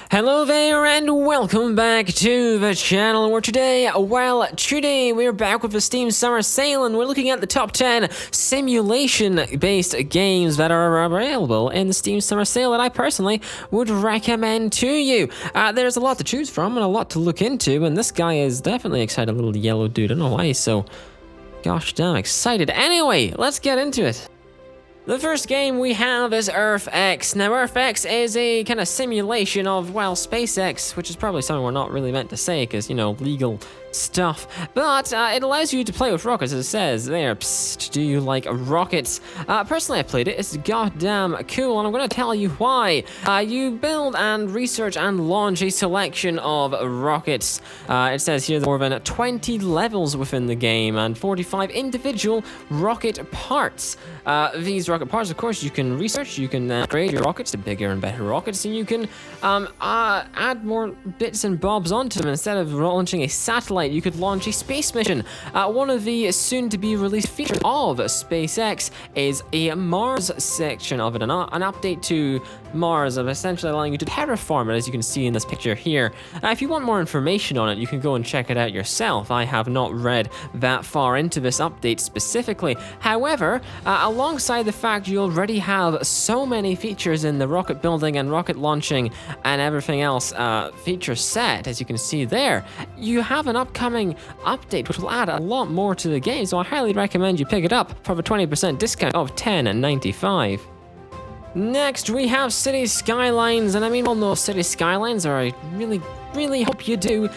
Hello there and welcome back to the channel where today we're back with the Steam Summer Sale and we're looking at the top 10 simulation-based games that are available in the Steam Summer Sale that I personally would recommend to you. There's a lot to choose from and a lot to look into, and this guy is definitely excited, little yellow dude. I don't know why he's so gosh damn excited. Anyway, let's get into it. The first game we have is EarthX. Now, EarthX is a kind of simulation of, well, SpaceX, which is probably something we're not really meant to say because, you know, legal stuff. But it allows you to play with rockets, as it says there. Psst, do you like rockets? Personally, I played it. It's goddamn cool, and I'm going to tell you why. You build and research and launch a selection of rockets. It says here there are more than 20 levels within the game and 45 individual rocket parts. These rocket parts, of course, you can research, you can upgrade your rockets to bigger and better rockets, and you can add more bits and bobs onto them. Instead of launching a satellite, you could launch a space mission. One of the soon-to-be-released features of SpaceX is a Mars section of it, an update to Mars of essentially allowing you to terraform it, as you can see in this picture here. If you want more information on it, you can go and check it out yourself. I have not read that far into this update specifically. However, alongside the fact you already have so many features in the rocket building and rocket launching and everything else feature set, as you can see there, you have an upcoming update which will add a lot more to the game, so I highly recommend you pick it up for a 20% discount of $10.95. Next, we have City Skylines, and I mean, all know City Skylines, or I really hope you do.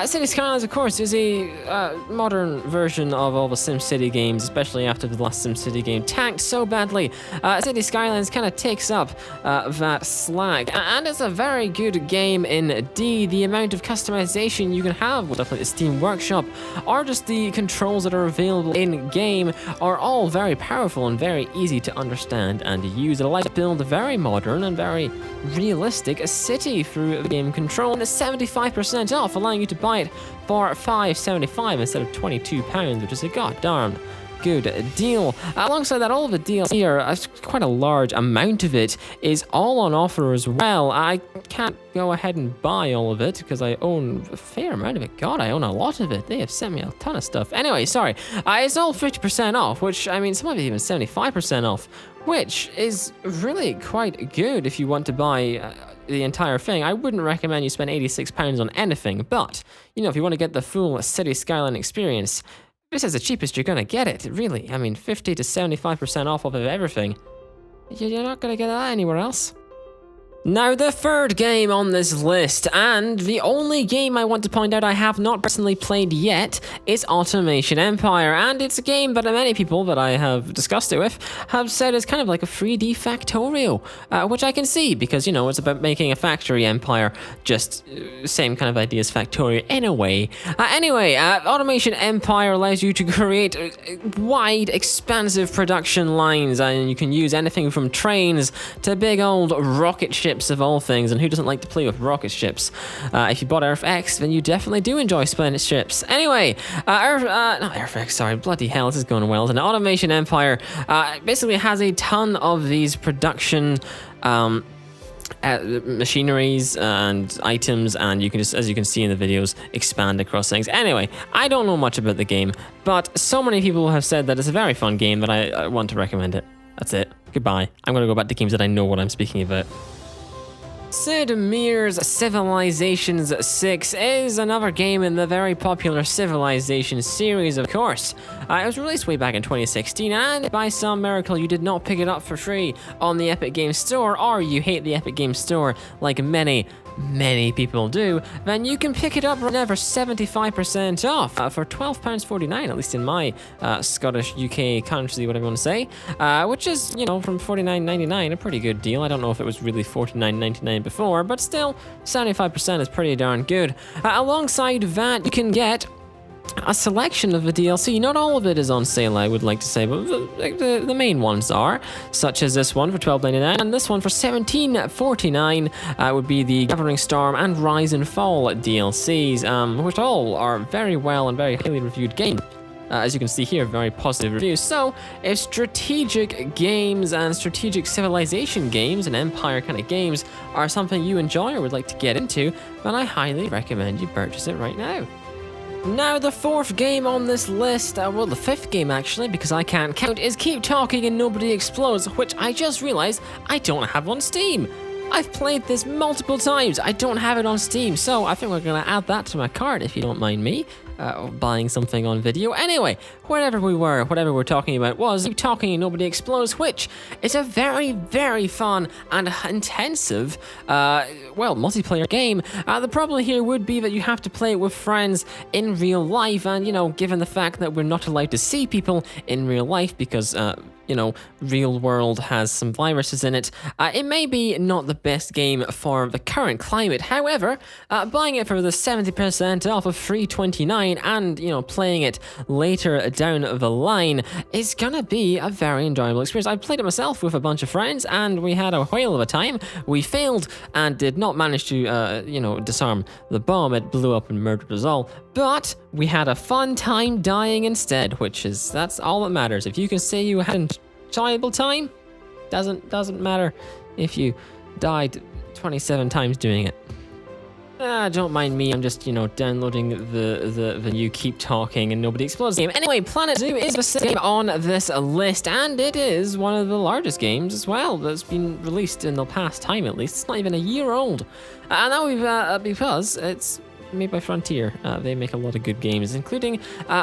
City Skylines, of course, is a modern version of all the SimCity games, especially after the last SimCity game tanked so badly. City Skylines kind of takes up that slack, and it's a very good game indeed. The amount of customization you can have with stuff like the Steam Workshop, or just the controls that are available in-game, are all very powerful and very easy to understand and use. It allows you to build a very modern and very realistic city through the game control, and it's 75% off, allowing you to buy it for $5.75 instead of £22, which is a goddamn good deal. Alongside that, all of the DLC here, quite a large amount of it, is all on offer as well. I can't go ahead and buy all of it because I own a fair amount of it. God, I own a lot of it. They have sent me a ton of stuff. Anyway, sorry. It's all 50% off, which, I mean, some of it even 75% off, which is really quite good if you want to buy the entire thing. I wouldn't recommend you spend £86 on anything, but, you know, if you want to get the full City Skyline experience, this is the cheapest you're going to get it, really. I mean, 50 to 75% off of everything. You're not going to get that anywhere else. Now, the third game on this list, and the only game I want to point out I have not personally played yet, is Automation Empire, and it's a game that many people that I have discussed it with have said is kind of like a 3D Factorio, which I can see, because, you know, it's about making a factory empire, just same kind of idea as Factorio in a way. Anyway, Automation Empire allows you to create wide, expansive production lines, and you can use anything from trains to big old rocket ships of all things, and who doesn't like to play with rocket ships? If you bought EarthX, then you definitely do enjoy ships. Anyway, not EarthX, sorry, bloody hell, this is going well. And Automation Empire basically has a ton of these production machineries and items, and you can just, as you can see in the videos, expand across things. Anyway, I don't know much about the game, but so many people have said that it's a very fun game that I want to recommend it. That's it. Goodbye. I'm going to go back to games that I know what I'm speaking about. Sid Meier's Civilizations 6 is another game in the very popular Civilization series, of course. It was released way back in 2016, and by some miracle you did not pick it up for free on the Epic Games Store, or you hate the Epic Games Store like many people do, then you can pick it up right now for 75% off for £12.49, at least in my Scottish, UK country, whatever you want to say, which is, you know, from $49.99, a pretty good deal. I don't know if it was really $49.99 before, but still, 75% is pretty darn good. Alongside that, you can get a selection of the DLC. Not all of it is on sale, I would like to say, but the main ones are, such as this one for $12.99, and this one for $17.49 would be the Gathering Storm and Rise and Fall DLCs, which all are very well and very highly reviewed games. as you can see here, very positive reviews. So if strategic games and strategic civilization games and empire kind of games are something you enjoy or would like to get into, then I highly recommend you purchase it right now. Now, the fourth game on this list, well, the fifth game actually, because I can't count, is Keep Talking and Nobody Explodes, which I just realized I don't have on Steam. I've played this multiple times. I don't have it on Steam, so I think we're going to add that to my cart, if you don't mind me buying something on video. Anyway, whatever we're talking about was Keep Talking and Nobody Explodes, which is a very, very fun and intensive, multiplayer game. The problem here would be that you have to play it with friends in real life, and, given the fact that we're not allowed to see people in real life because, real world has some viruses in it, it may be not the best game for the current climate. However, buying it for the 70% off of $3.29 and, playing it later down the line is gonna be a very enjoyable experience. I played it myself with a bunch of friends and we had a whale of a time. We failed and did not manage to, disarm the bomb. It blew up and murdered us all. But we had a fun time dying instead, that's all that matters. If you can say you had an enjoyable time, doesn't matter if you died 27 times doing it. Don't mind me, I'm just, downloading the new Keep Talking and Nobody Explodes game. Anyway, Planet Zoo is the sixth game on this list, and it is one of the largest games as well that's been released in the past time, at least. It's not even a year old. And now because it's made by Frontier. They make a lot of good games, including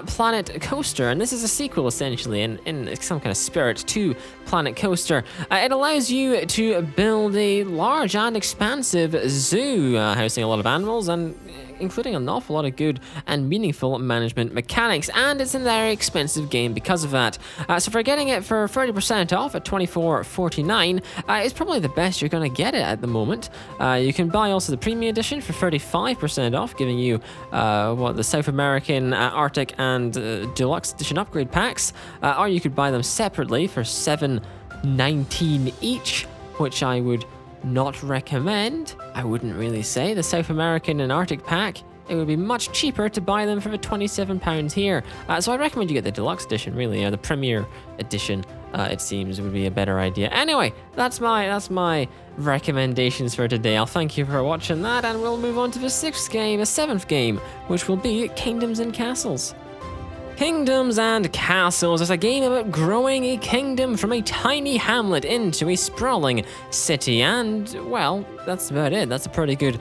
Planet Coaster, and this is a sequel essentially in some kind of spirit to Planet Coaster. It allows you to build a large and expansive zoo, housing a lot of animals and including an awful lot of good and meaningful management mechanics, and it's a very expensive game because of that. So for getting it for 30% off at $24.49, it's probably the best you're going to get it at the moment. You can buy also the Premium Edition for 35% off, giving you the South American, Arctic, and Deluxe Edition upgrade packs, or you could buy them separately for $7.19 each, which I would not recommend. I wouldn't really say. The South American and Arctic pack, it would be much cheaper to buy them for the £27 here. So I'd recommend you get the Deluxe Edition, really, or the Premier Edition. It seems would be a better idea. Anyway, that's my recommendations for today. I'll thank you for watching that, and we'll move on to the seventh game, which will be Kingdoms and Castles. Kingdoms and Castles is a game about growing a kingdom from a tiny hamlet into a sprawling city, and, well, that's about it. That's a pretty good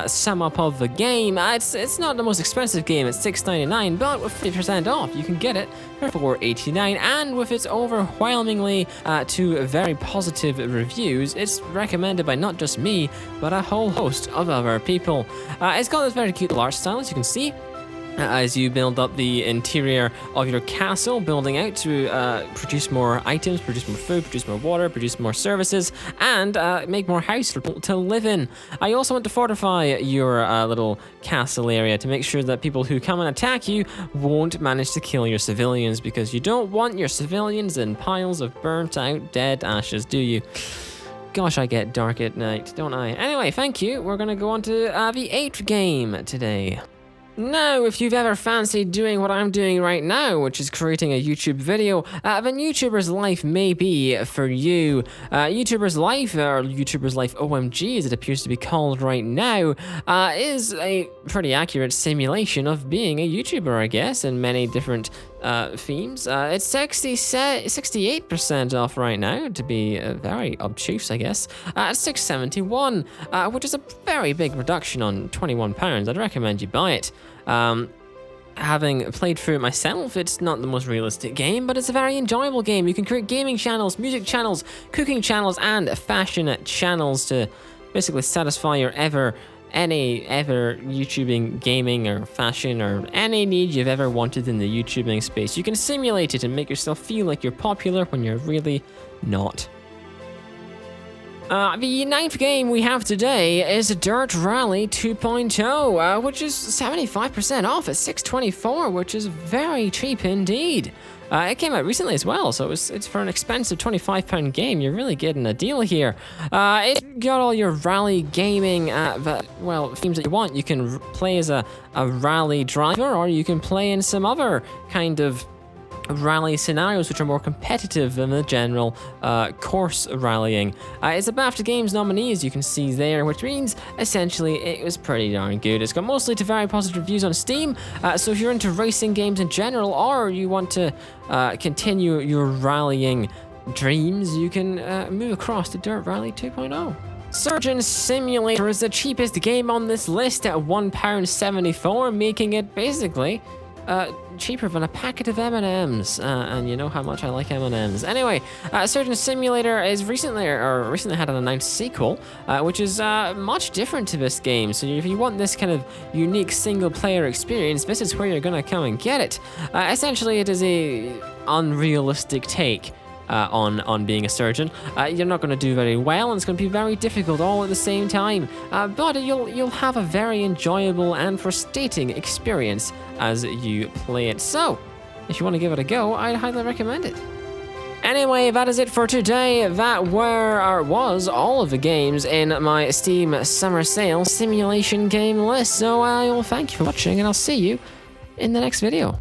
sum up of the game. It's not the most expensive game, it's $6.99, but with 50% off, you can get it for $4.89, and with its overwhelmingly to very positive reviews, it's recommended by not just me, but a whole host of other people. It's got this very cute art style, as you can see, as you build up the interior of your castle, building out to produce more items, produce more food, produce more water, produce more services, and make more houses for people to live in. I also want to fortify your little castle area to make sure that people who come and attack you won't manage to kill your civilians, because you don't want your civilians in piles of burnt out dead ashes, do you? Gosh, I get dark at night, don't I? Anyway, thank you. We're going to go on to the 8th game today. Now, if you've ever fancied doing what I'm doing right now, which is creating a YouTube video, then YouTuber's Life may be for you. YouTuber's Life, or YouTuber's Life OMG as it appears to be called right now, is a pretty accurate simulation of being a YouTuber, I guess, in many different themes. It's 68% off right now, to be very obtuse, I guess, at $6.71, which is a very big reduction on £21. I'd recommend you buy it. Having played through it myself, it's not the most realistic game, but it's a very enjoyable game. You can create gaming channels, music channels, cooking channels, and fashion channels to basically satisfy your any YouTubing, gaming, or fashion, or any need you've ever wanted in the YouTubing space. You can simulate it and make yourself feel like you're popular when you're really not. The 9th game we have today is Dirt Rally 2.0, which is 75% off at $6.24, which is very cheap indeed. It came out recently as well, so it's for an expensive £25 game. You're really getting a deal here. It's got all your rally gaming, themes that you want. You can play as a rally driver, or you can play in some other kind of rally scenarios which are more competitive than the general course rallying. It's a BAFTA Games nominee, as you can see there, which means essentially it was pretty darn good. It's got mostly to very positive reviews on Steam, so if you're into racing games in general, or you want to continue your rallying dreams, you can move across to Dirt Rally 2.0. Surgeon Simulator is the cheapest game on this list at £1.74, making it basically cheaper than a packet of M&Ms, and you know how much I like M&Ms. Anyway, Surgeon Simulator is recently had an announced sequel, which is much different to this game. So if you want this kind of unique single-player experience, this is where you're gonna come and get it. Essentially, it is a unrealistic take on being a surgeon. You're not going to do very well, and it's going to be very difficult all at the same time. But you'll have a very enjoyable and frustrating experience as you play it. So, if you want to give it a go, I'd highly recommend it. Anyway, that is it for today. That was all of the games in my Steam Summer Sale simulation game list. So I will thank you for watching, and I'll see you in the next video.